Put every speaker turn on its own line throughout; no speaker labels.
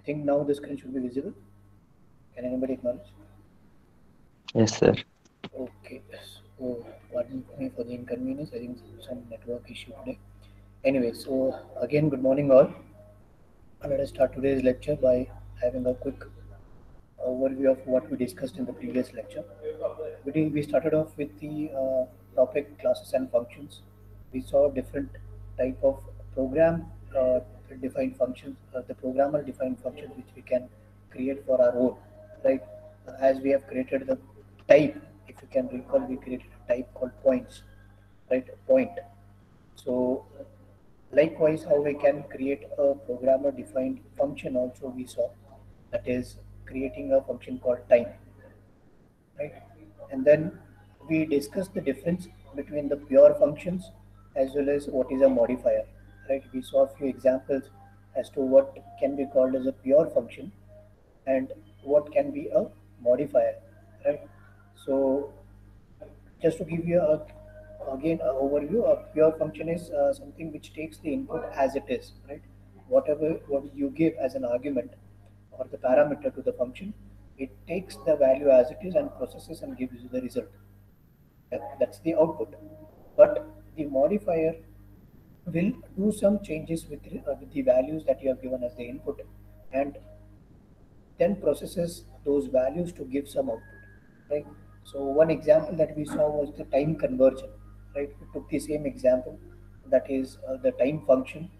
think now the screen should be visible. Can anybody acknowledge?
Yes, sir.
Okay, so pardon me for the inconvenience. I think some network issue today. Anyway, so again, good morning all. Let us start today's lecture by having a quick overview of what we discussed in the previous lecture. We started off with the topic classes and functions. We saw different type of program defined functions, the programmer defined functions which we can create for our own, right? As we have created the type, if you can recall, we created a type called points, right? Point. So likewise, how we can create a programmer defined function also we saw, that is creating a function called time, right? And then we discussed the difference between the pure functions as well as what is a modifier, right? We saw a few examples as to what can be called as a pure function and what can be a modifier, right? So just to give you again an overview, a pure function is something which takes the input as it is, right? What you give as an argument or the parameter to the function, it takes the value as it is and processes and gives you the result. That's the output. But the modifier will do some changes with the values that you have given as the input, and then processes those values to give some output, right? So one example that we saw was the time conversion, right? We took the same example, that is the time function,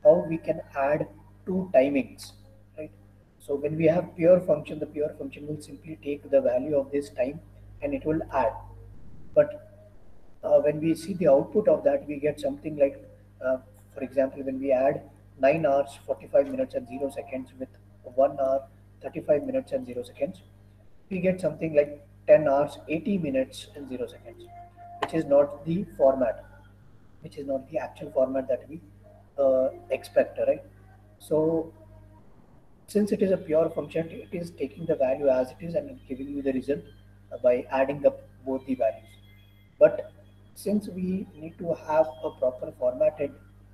how we can add two timings, right? So when we have pure function, the pure function will simply take the value of this time and it will add. But when we see the output of that, we get something like, for example, when we add 9 hours 45 minutes and 0 seconds with 1 hour 35 minutes and 0 seconds, we get something like 10 hours 80 minutes and 0 seconds, which is not the format, which is not the actual format that we expect, right? So since it is a pure function, it is taking the value as it is and giving you the result by adding up both the values. But since we need to have a proper formatted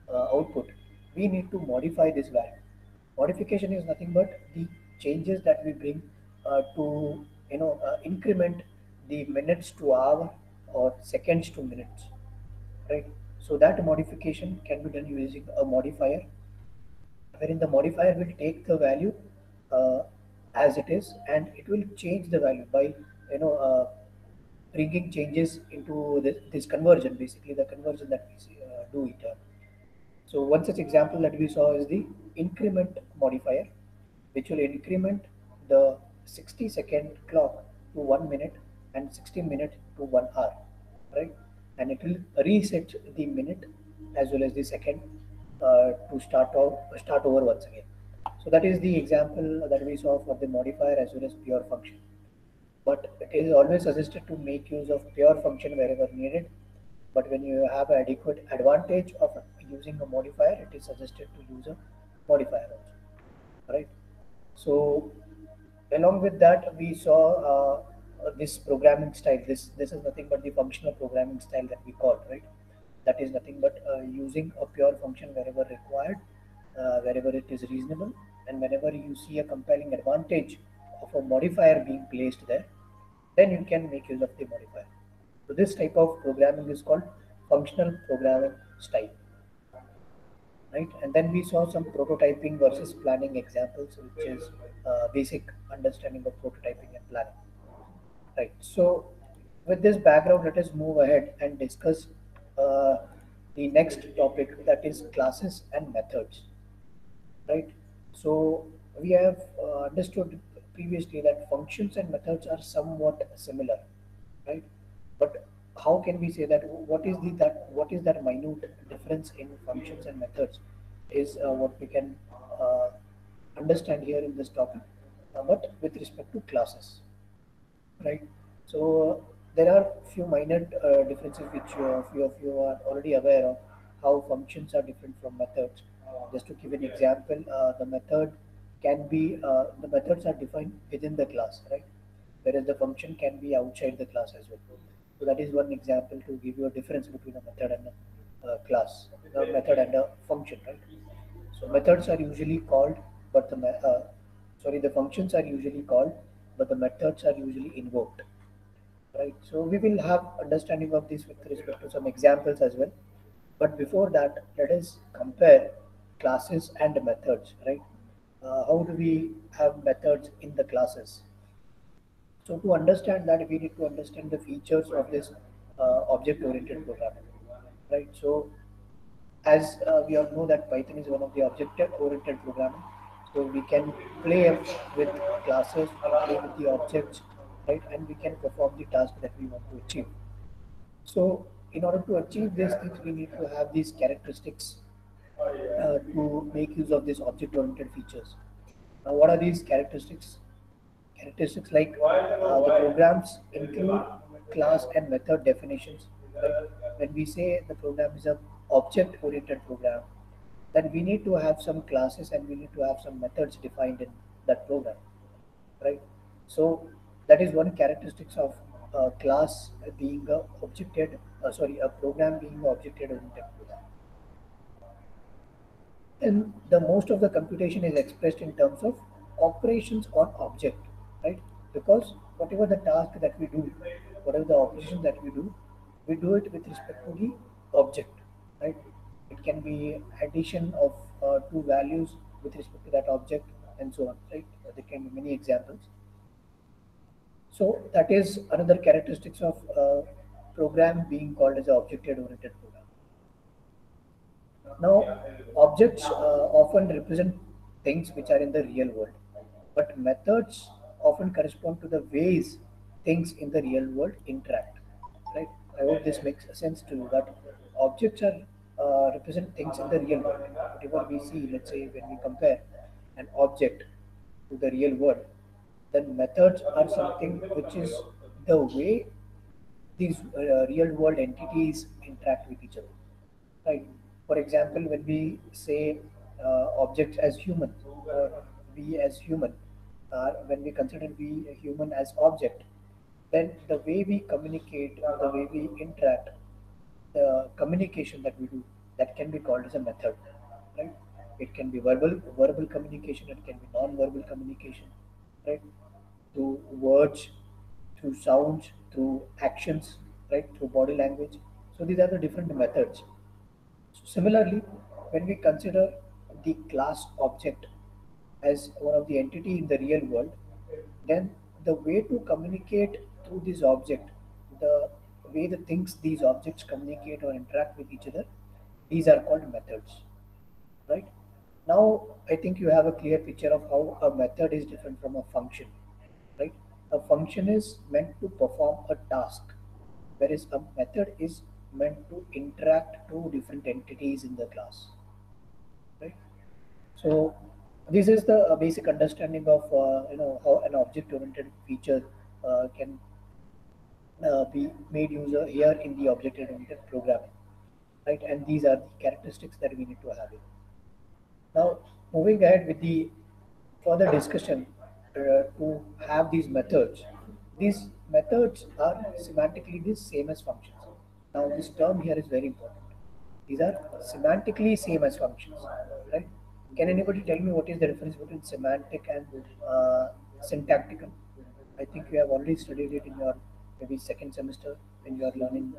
output, we need to modify this value. Modification is nothing but the changes that we bring to increment the minutes to hour or seconds to minutes, right? So that modification can be done using a modifier, wherein the modifier will take the value uh, as it is and it will change the value by you know uh, bringing changes into this conversion, basically the conversion that we do it. So one such example that we saw is the increment modifier, which will increment the 60-second clock to 1 minute and 60 minute to 1 hour, right? And it will reset the minute as well as the second to start over once again. So that is the example that we saw for the modifier as well as pure function. But it is always suggested to make use of pure function wherever needed. But when you have adequate advantage of using a modifier, it is suggested to use a modifier also, right? So along with that, we saw this programming style. This is nothing but the functional programming style that we call, right? That is nothing but using a pure function wherever required, wherever it is reasonable, and whenever you see a compelling advantage of a modifier being placed there, then you can make use of the modifier. So this type of programming is called functional programming style, right? And then we saw some prototyping versus planning examples, which is basic understanding of prototyping and planning, right? So with this background, let us move ahead and discuss uh, the next topic, that is classes and methods, right? So we have understood previously that functions and methods are somewhat similar, right? But how can we say that? What is that minute difference in functions and methods? Is what we can uh, understand here in this topic. But with respect to classes, right? So there are few minor differences which few of you are already aware of, how functions are different from methods. Just to give an example, the methods are defined within the class, right? Whereas the function can be outside the class as well. So that is one example to give you a difference between a method and a class, a method and a function, right? So methods are usually called but the functions are usually called, but the methods are usually invoked, right? So we will have understanding of this with respect to some examples as well. But before that, let us compare classes and methods, right? How do we have methods in the classes? So to understand that, we need to understand the features of this object-oriented programming, right? So as we all know that Python is one of the object-oriented programming, so we can play with classes, we can play with the objects, right? And we can perform the task that we want to achieve. So in order to achieve these things, we need to have these characteristics to make use of these object-oriented features. Now, what are these characteristics? Characteristics like the programs include class and method definitions. Right? When we say the program is a object-oriented program, then we need to have some classes and we need to have some methods defined in that program, right? So that is one characteristics of class being a a program being object-oriented program. And the most of the computation is expressed in terms of operations on object, right? Because whatever the task that we do, whatever the operation that we do it with respect to the object, right? It can be addition of two values with respect to that object and so on, right? There can be many examples. So that is another characteristics of program being called as an object-oriented program. Now, objects often represent things which are in the real world, but methods often correspond to the ways things in the real world interact. Right? I hope this makes sense to you that objects are represent things in the real world. Whatever we see, let's say when we compare an object to the real world, then methods are something which is the way these real world entities interact with each other, right? For example, when we say objects as human or we as human, when we consider we a human as object, then the way we communicate, the way we interact, the communication that we do, that can be called as a method, right? It can be verbal communication, it can be non-verbal communication, right? Through words, through sounds, through actions, right? Through body language. So these are the different methods. Similarly, when we consider the class object as one of the entity in the real world, then the way to communicate through this object, the way the things these objects communicate or interact with each other, these are called methods, right? Now, I think you have a clear picture of how a method is different from a function, right? A function is meant to perform a task, whereas a method is meant to interact two different entities in the class, right? So this is the basic understanding of how an object-oriented feature can be made user here in the object-oriented programming, right? And these are the characteristics that we need to have it. Now, moving ahead with the further discussion to have these methods are semantically the same as functions. Now, this term here is very important. These are semantically same as functions, right? Can anybody tell me what is the difference between semantic and syntactical? I think you have already studied it in your maybe second semester when you are learning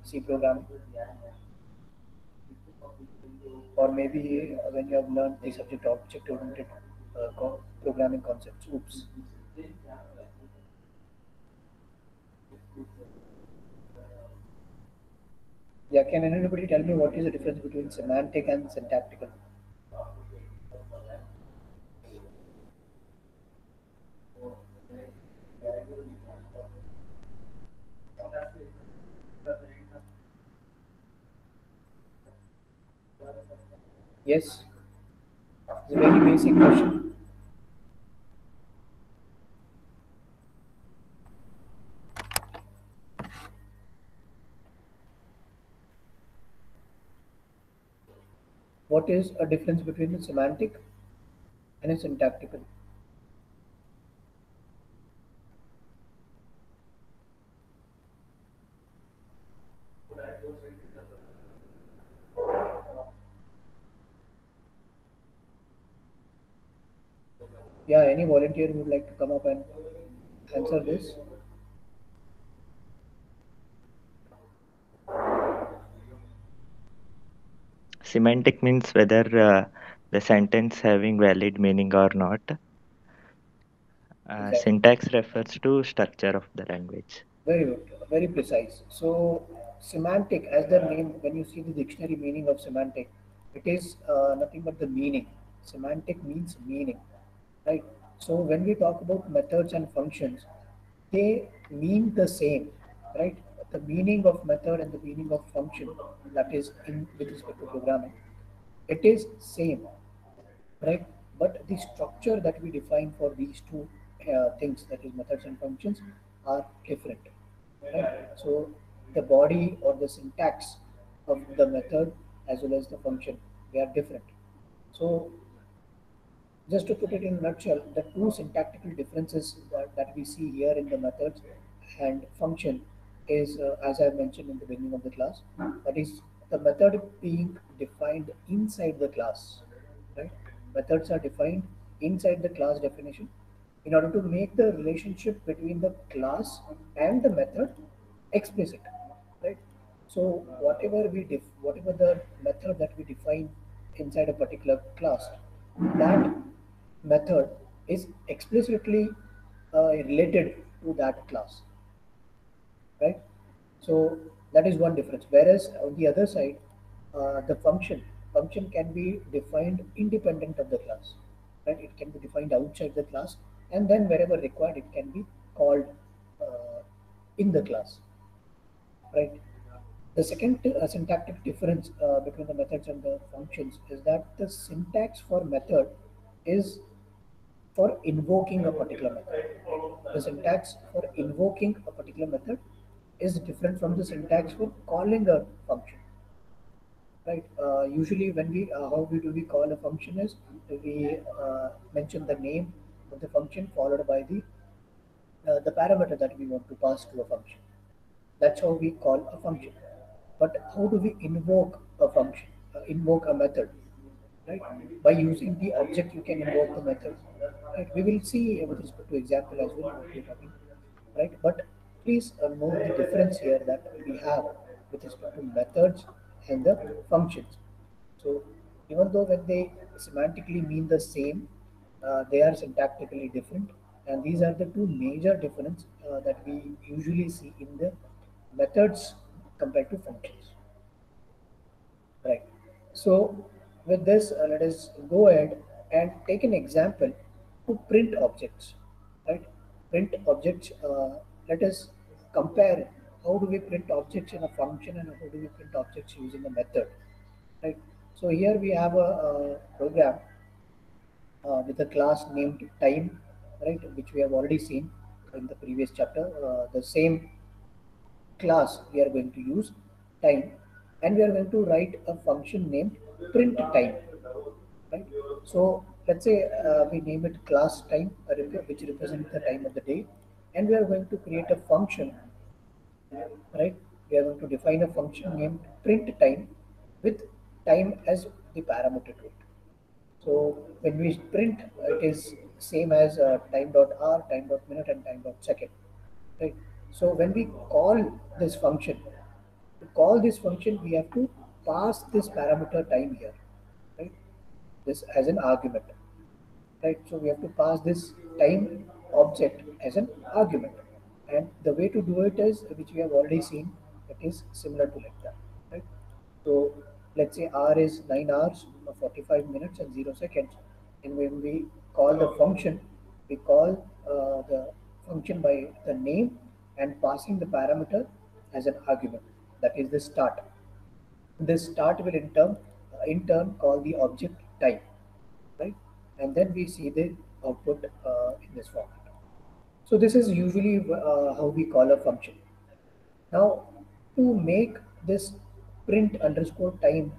C programming, or maybe when you have learned the subject object-oriented programming concepts. Oops. Yeah, can anybody tell me what is the difference between semantic and syntactical? Yes, it's a very basic question. What is a difference between a semantic and a syntactical? Yeah, any volunteer would like to come up and answer this?
Semantic means whether the sentence having valid meaning or not.
Exactly.
Syntax refers to structure of the language.
Very good, very precise. So, semantic, as the name, when you see the dictionary meaning of semantic, it is nothing but the meaning. Semantic means meaning, right? So, when we talk about methods and functions, they mean the same, right? The meaning of method and the meaning of function, that is in with respect to programming, it is same, right? But the structure that we define for these two things, that is methods and functions, are different, right? So the body or the syntax of the method as well as the function, they are different. So just to put it in a nutshell, the two syntactical differences that we see here in the methods and function is, as I mentioned in the beginning of the class, that is the method being defined inside the class, right? Methods are defined inside the class definition in order to make the relationship between the class and the method explicit, right? So whatever the method that we define inside a particular class, that method is explicitly related to that class, right? So that is one difference. Whereas on the other side, the function can be defined independent of the class, right? It can be defined outside the class, and then wherever required, it can be called uh, in the class, right? The second syntactic difference between the methods and the functions is that the syntax for method is for invoking a particular method. The syntax for invoking a particular method is different from the syntax for calling a function. Right. Usually, when we how we do we call a function is we mention the name of the function followed by the parameter that we want to pass to a function. That's how we call a function. But how do we invoke a function? Invoke a method, right? By using the object, you can invoke the method. Right? We will see with respect to example as well what we're talking, right? But please note the difference here that we have with respect to methods and the functions. So even though when they semantically mean the same, they are syntactically different, and these are the two major difference that we usually see in the methods compared to functions. Right. So with this, let us go ahead and take an example to print objects. Right. Print objects. Let us compare how do we print objects in a function and how do we print objects using a method. Right. So here we have a program with a class named time, right, which we have already seen in the previous chapter. The same class we are going to use time, and we are going to write a function named print time, right? So let's say we name it class time, which represents the time of the day, and we are going to create a function, right? We are going to define a function named print time with time as the parameter to it. So when we print, it is same as time dot hour, time dot minute, and time dot second, right? So when we call this function, to call this function, we have to pass this parameter time here, right? This as an argument, right? So we have to pass this time object as an argument, and the way to do it is, which we have already seen, it is similar to like that, right? So let's say R is 9 hours, 45 minutes and 0 seconds, and when we call the function, we call the function by the name and passing the parameter as an argument, that is the start. This start will in turn call the object type, right? And then we see the output in this format. So this is usually how we call a function. Now, to make this print underscore time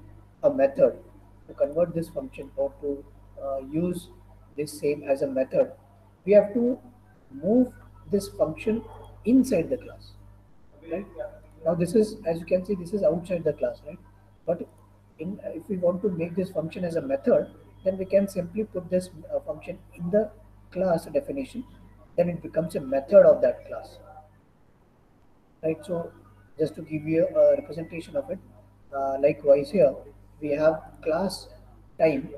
a method, to convert this function or to use this same as a method, we have to move this function inside the class, right? Now this is, as you can see, this is outside the class, right? But if we want to make this function as a method, then we can simply put this function in the class definition, then it becomes a method of that class, right? So just to give you a representation of it, likewise here we have class time,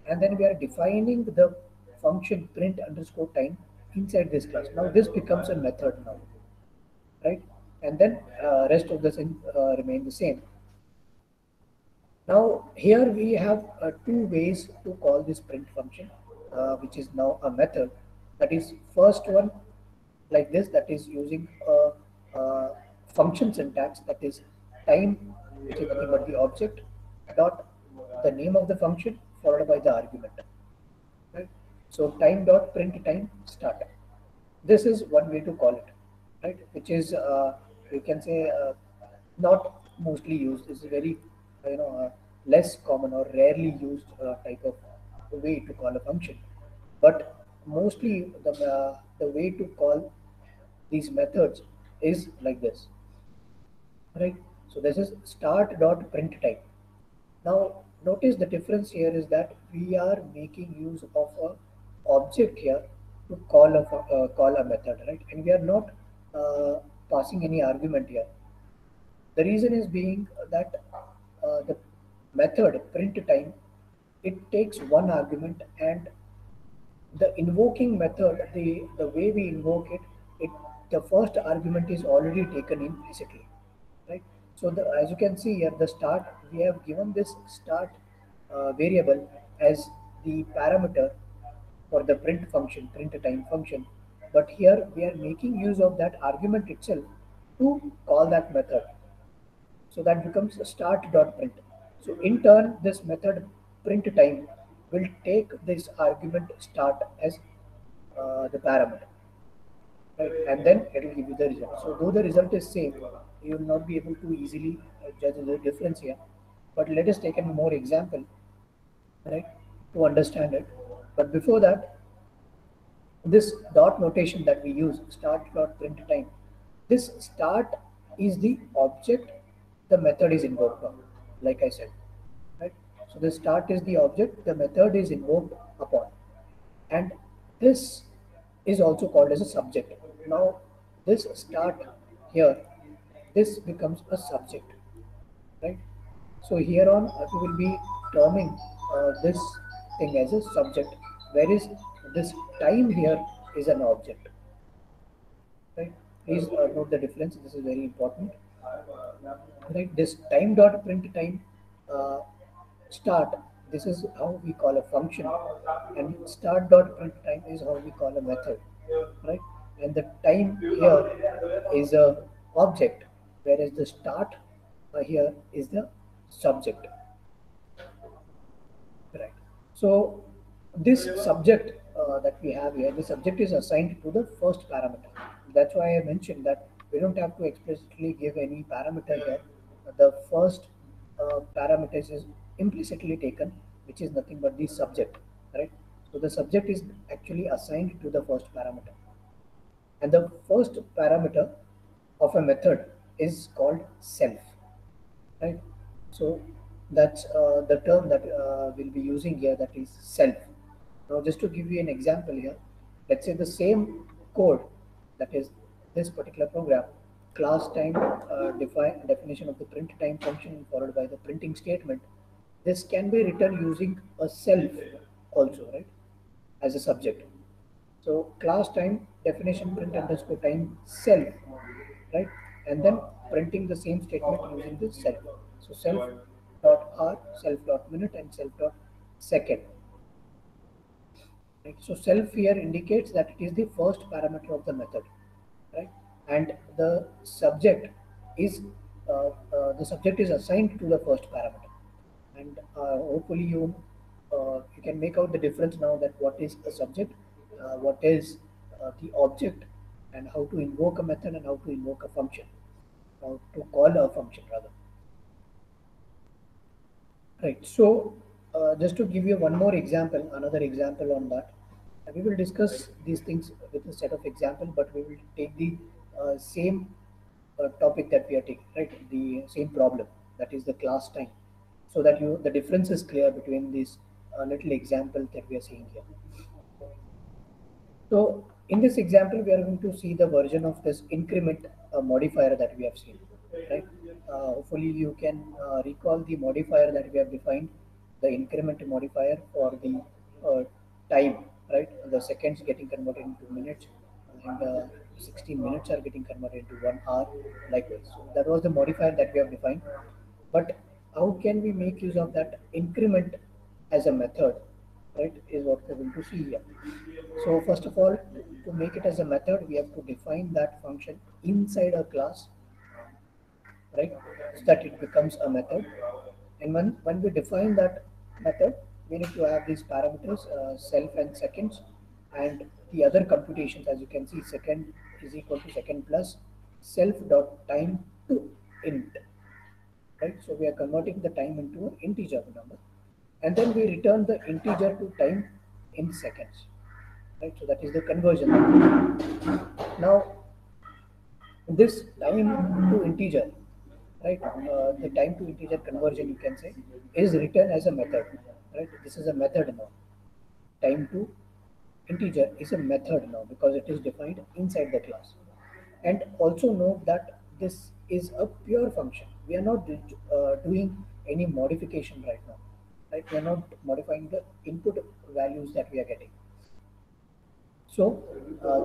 and then we are defining the function print underscore time inside this class. Now this becomes a method now, right? And then rest of the thing remain the same. Now here we have two ways to call this print function, which is now a method. That is first one like this, that is using a function syntax, that is time, which is nothing but the object dot the name of the function followed by the argument. Right? So time dot print time start. This is one way to call it, right? Which is you can say not mostly used. This is very less common or rarely used type of way to call a function. But mostly the way to call these methods is like this, right? So this is start dot print type. Now notice the difference here is that we are making use of a object here to call a method, right? And we are not passing any argument here. The reason is being that the method print time, it takes one argument, and the invoking method, the way we invoke it, the first argument is already taken implicitly, right? So as you can see here, the start, we have given this start variable as the parameter for the print function, print time function. But here we are making use of that argument itself to call that method. So that becomes start.print. So in turn, this method print time will take this argument start as the parameter, right? And then it will give you the result. So though the result is same, you will not be able to easily judge the difference here. But let us take a more example, right, to understand it. But before that, this dot notation that we use, start dot print time, this start is the object the method is invoked on, like I said, right? So the start is the object the method is invoked upon, and this is also called as a subject. Now this start here, this becomes a subject, right? So here on we will be terming this thing as a subject, whereas this time here is an object, right? Please note the difference. This is very important, right? This time dot print time uh, start. This is how we call a function, and start dot print time is how we call a method, right? And the time here is a object, whereas the start here is the subject. Right. So this subject that we have here, the subject is assigned to the first parameter. That's why I mentioned that we don't have to explicitly give any parameter here. The first parameter is implicitly taken, which is nothing but the subject, right? So the subject is actually assigned to the first parameter. And the first parameter of a method is called self, right? So that's the term that we'll be using here, that is self. Now just to give you an example here, let's say the same code, that is this particular program, class time definition of the print time function followed by the printing statement, this can be written using a self also, right, as a subject. So class time definition print underscore time self, right? And then printing the same statement using the self. So self dot r, self dot minute, and self dot second. Right? So self here indicates that it is the first parameter of the method, right? And the subject is assigned to the first parameter. And hopefully you can make out the difference now, that what is a subject, what is the object, and how to invoke a method and how to invoke a function, how to call a function rather. Right. So just to give you one more example, another example on that, we will discuss these things with a set of example, but we will take the same topic that we are taking, right? The same problem, that is the class time, so that the difference is clear between these little example that we are seeing here. So in this example, we are going to see the version of this increment modifier that we have seen, right? Hopefully you can recall the modifier that we have defined, the increment modifier for the time, right? The seconds getting converted into minutes, and 16 minutes are getting converted into 1 hour, likewise. So that was the modifier that we have defined. But how can we make use of that increment as a method, right? Is what we're going to see here. So first of all, to make it as a method, we have to define that function inside a class, right? So that it becomes a method. And when we define that method, we need to have these parameters, self and seconds, and the other computations. As you can see, second is equal to second plus self dot time to int, right? So we are converting the time into an integer number, and then we return the integer to time in seconds, right? So that is the conversion. Now this time to integer, right? The time to integer conversion, you can say, is written as a method, right? This is a method now. Time to integer is a method now because it is defined inside the class. And also note that this is a pure function. We are not doing any modification right now, right? We are not modifying the input values that we are getting. So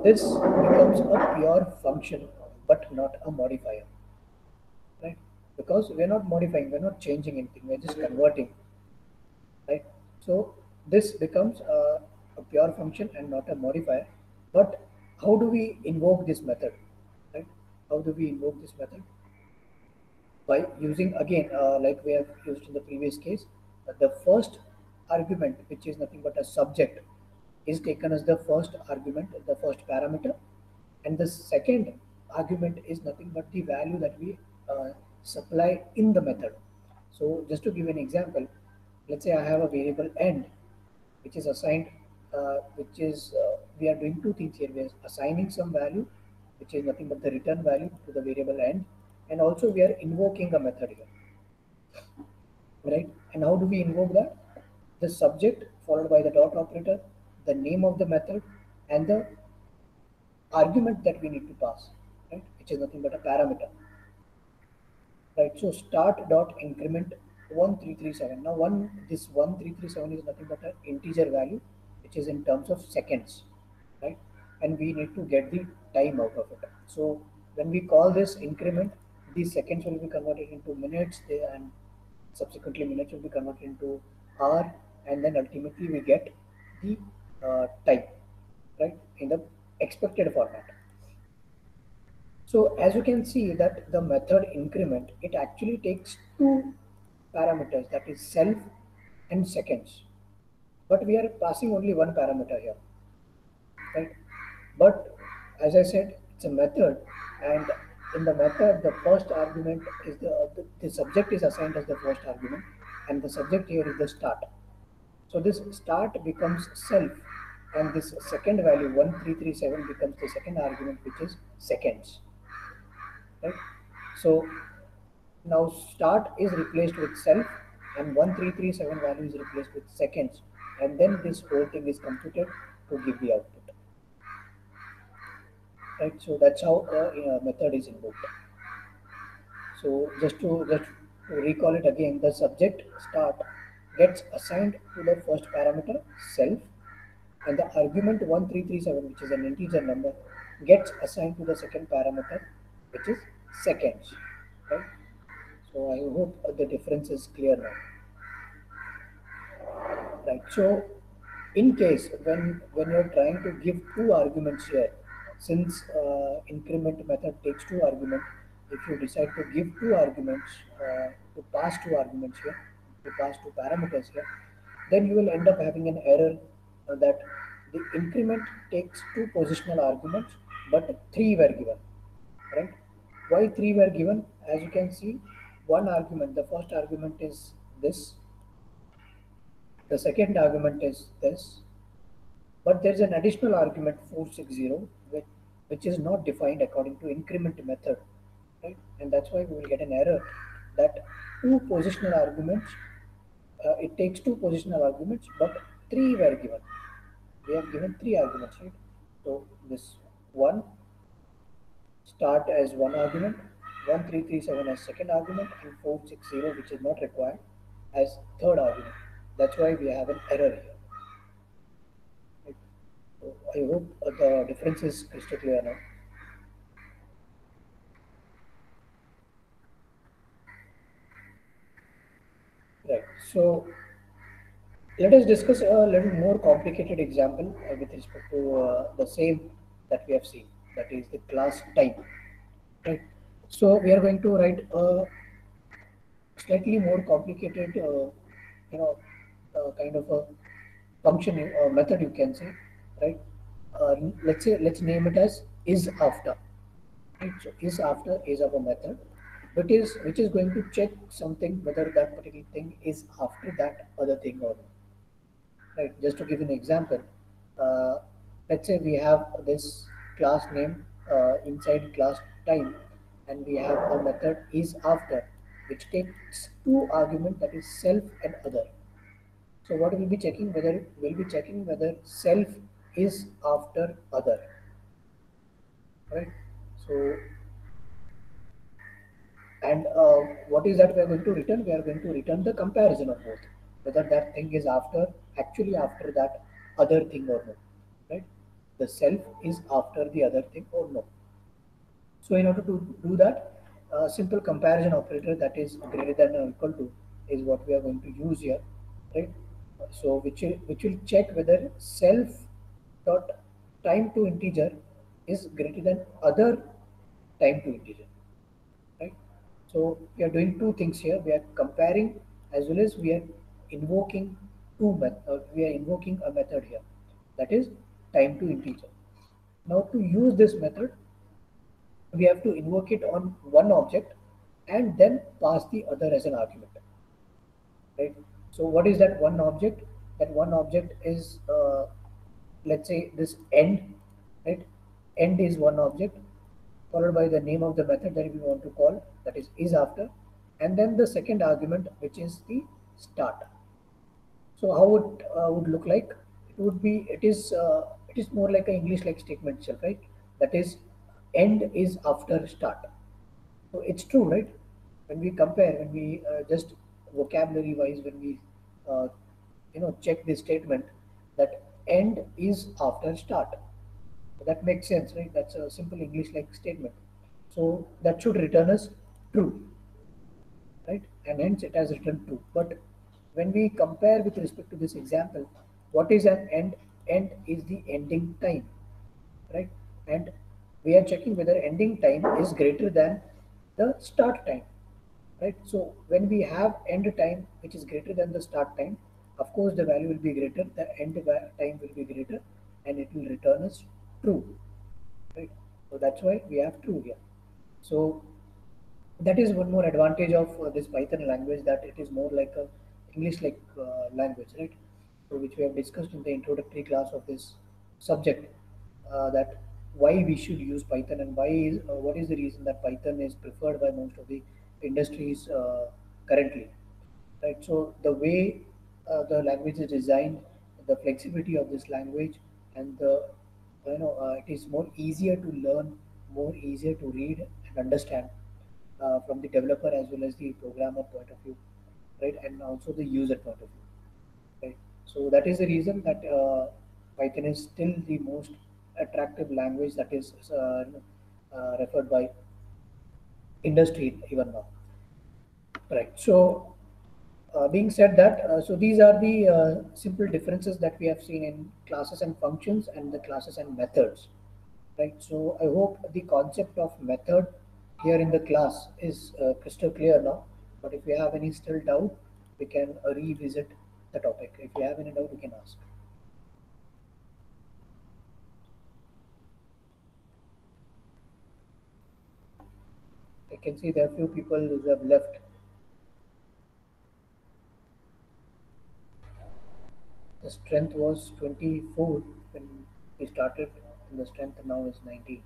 this becomes a pure function, but not a modifier, right? Because we're not modifying, we're not changing anything, we're just converting, right? So this becomes a pure function and not a modifier. But how do we invoke this method, right? How do we invoke this method? By using again, like we have used in the previous case, the first argument, which is nothing but a subject, is taken as the first argument, the first parameter, and the second argument is nothing but the value that we supply in the method. So just to give an example, let's say I have a variable end which is assigned, which is we are doing two things here. We are assigning some value, which is nothing but the return value to the variable end, and also we are invoking a method here, right? And how do we invoke that? The subject followed by the dot operator, the name of the method, and the argument that we need to pass, right? Which is nothing but a parameter, right? So start dot increment 1337. Now this 1337 is nothing but an integer value, which is in terms of seconds, right? And we need to get the time out of it. So when we call this increment, these seconds will be converted into minutes, and subsequently minutes will be converted into hour, and then ultimately we get the time, right, in the expected format. So as you can see that the method increment, it actually takes two parameters, that is self and seconds. But we are passing only one parameter here, right? But as I said, it's a method, and in the method, the first argument is the subject is assigned as the first argument, and the subject here is the start. So this start becomes self, and this second value 1337 becomes the second argument, which is seconds, right? So now start is replaced with self, and 1337 value is replaced with seconds, and then this whole thing is computed to give the output, right? So that's how a method is invoked. So just to recall it again, the subject start gets assigned to the first parameter self, and the argument 1337, which is an integer number, gets assigned to the second parameter, which is seconds, right? So I hope the difference is clear now, right? So in case when you're trying to give two arguments here, since increment method takes two arguments, if you decide to give two arguments, to pass two arguments here, to pass two parameters here, then you will end up having an error, that the increment takes two positional arguments, but three were given, right? Why three were given? As you can see, one argument, the first argument is this, the second argument is this, but there's an additional argument 460, which is not defined according to increment method, right? And that's why we will get an error that two positional arguments, it takes two positional arguments, but three were given. We have given three arguments, right? So this one start as one argument, 1337 as second argument, and 460, which is not required, as third argument. That's why we have an error here. Right? So I hope the difference is crystal clear now. Right. So let us discuss a little more complicated example with respect to the same that we have seen, that is the class type. Right. So we are going to write a slightly more complicated, kind of a function method, you can say, right? Let's name it as is after. Right? So is after is of a method, which is going to check something whether that particular thing is after that other thing or not. Right? Just to give an example, uh, let's say we have this class name inside class time, and we have a method is after, which takes two arguments, that is self and other. So what we'll be checking, whether self is after other, right? So, and what is that we are going to return? We are going to return the comparison of both, whether that thing is actually after that other thing or not, right? The self is after the other thing or no. So in order to do that, a simple comparison operator that is greater than or equal to is what we are going to use here, right? So which will check whether self dot time to integer is greater than other time to integer, right? So we are doing two things here. We are comparing as well as we are invoking we are invoking a method here, that is time to integer. Now to use this method, we have to invoke it on one object and then pass the other as an argument, right? So what is that one object? That one object is, let's say, this end, right? End is one object, followed by the name of the method that we want to call, that is after, and then the second argument, which is the start. So how it would look like? It is more like an English like statement itself, right? That is, end is after start. So it's true, right? When we compare, when we just vocabulary wise, when we uh, check this statement, that end is after start. So that makes sense, right? That's a simple English like statement. So that should return us true, right? And hence it has returned true. But when we compare with respect to this example, what is an end? End is the ending time, right? And we are checking whether ending time is greater than the start time, right? So when we have end time which is greater than the start time, of course the value will be greater, the time will be greater, and it will return us true, right? So that's why we have true here. So that is one more advantage of this Python language, that it is more like a English like language, right? So which we have discussed in the introductory class of this subject, that why we should use Python, and what is the reason that Python is preferred by most of the industries currently, right? So the way the language is designed, the flexibility of this language, and it is more easier to learn, more easier to read and understand from the developer as well as the programmer point of view, right? And also the user point of view, right? So that is the reason that Python is still the most attractive language that is referred by industry even now, right? So being said that, so these are the simple differences that we have seen in classes and functions and the classes and methods, right? So I hope the concept of method here in the class is crystal clear now. But if you have any still doubt, we can revisit the topic. If you have any doubt, you can ask. I can see there are few people who have left. The strength was 24 when we started, and the strength now is 19.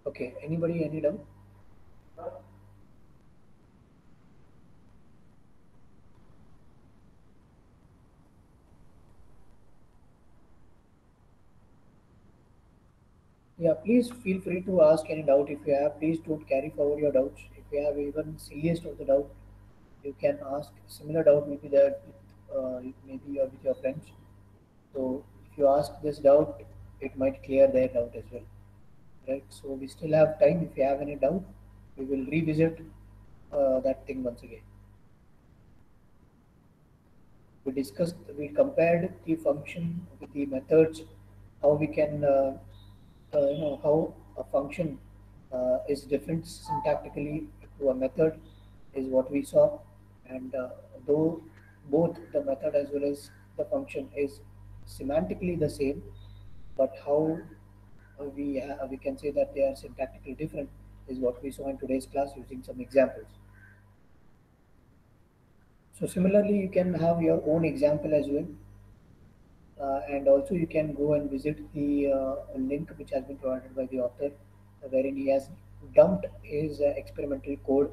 Okay. Okay, anybody, any doubt? Yeah, please feel free to ask any doubt if you have. Please don't carry forward your doubts. If you have even silliest of the doubt, you can ask similar doubt maybe that maybe you're with your friends. So if you ask this doubt, it might clear their doubt as well, right? So we still have time. If you have any doubt, we will revisit that thing once again. We compared the function with the methods, how we can, how a function is different syntactically to a method is what we saw. And though both the method as well as the function is semantically the same, but how we can say that they are syntactically different is what we saw in today's class using some examples. So similarly, you can have your own example as well. And also you can go and visit the link which has been provided by the author, wherein he has dumped his experimental code,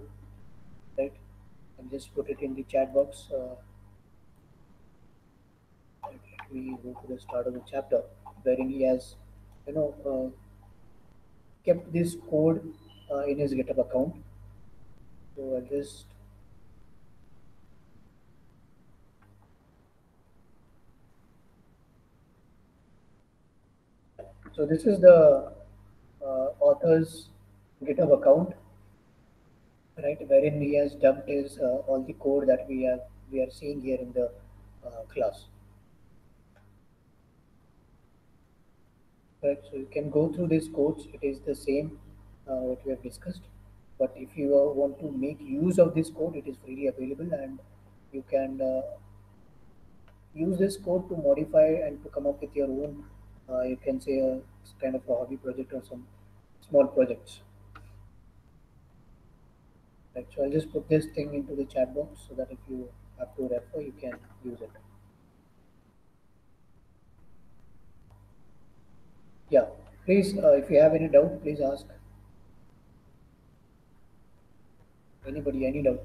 right? And just put it in the chat box. Let me go to the start of the chapter, wherein he has, you know, kept this code in his GitHub account. So I'll just so this is the author's GitHub account, right? Wherein he has dumped his all the code that we are seeing here in the class. Right, so you can go through these codes. It is the same what we have discussed. But if you want to make use of this code, it is freely available, and you can use this code to modify and to come up with your own. You can say a kind of a hobby project or some small projects. Right, so I'll just put this thing into the chat box so that if you have to refer, you can use it. Yeah, please. If you have any doubt, please ask anybody any doubt.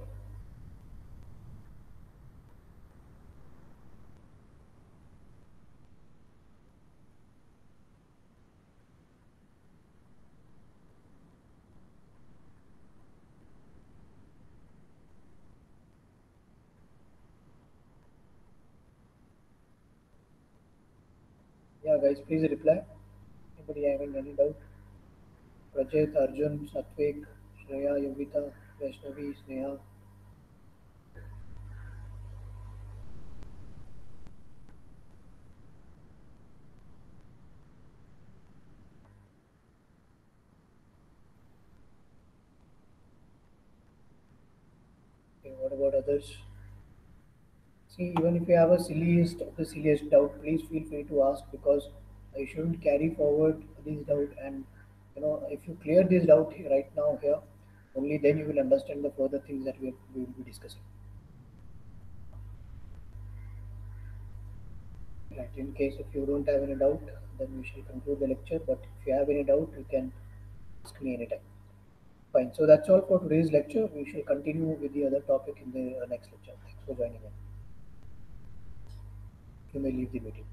Yeah, guys, please reply. Anybody having any doubt? Rajat, Arjun, Satvik, Shreya, Yogita, Vaishnavi, Sneha. Okay, what about others? See, even if you have a silliest of the silliest doubt, please feel free to ask because you shouldn't carry forward this doubt. And if you clear this doubt right now here, only then you will understand the further things that we will be discussing. Right. In case if you don't have any doubt, then we shall conclude the lecture. But if you have any doubt, you can ask me anytime. Fine. So that's all for today's lecture. We shall continue with the other topic in the next lecture. Thanks for joining in. You may leave the meeting.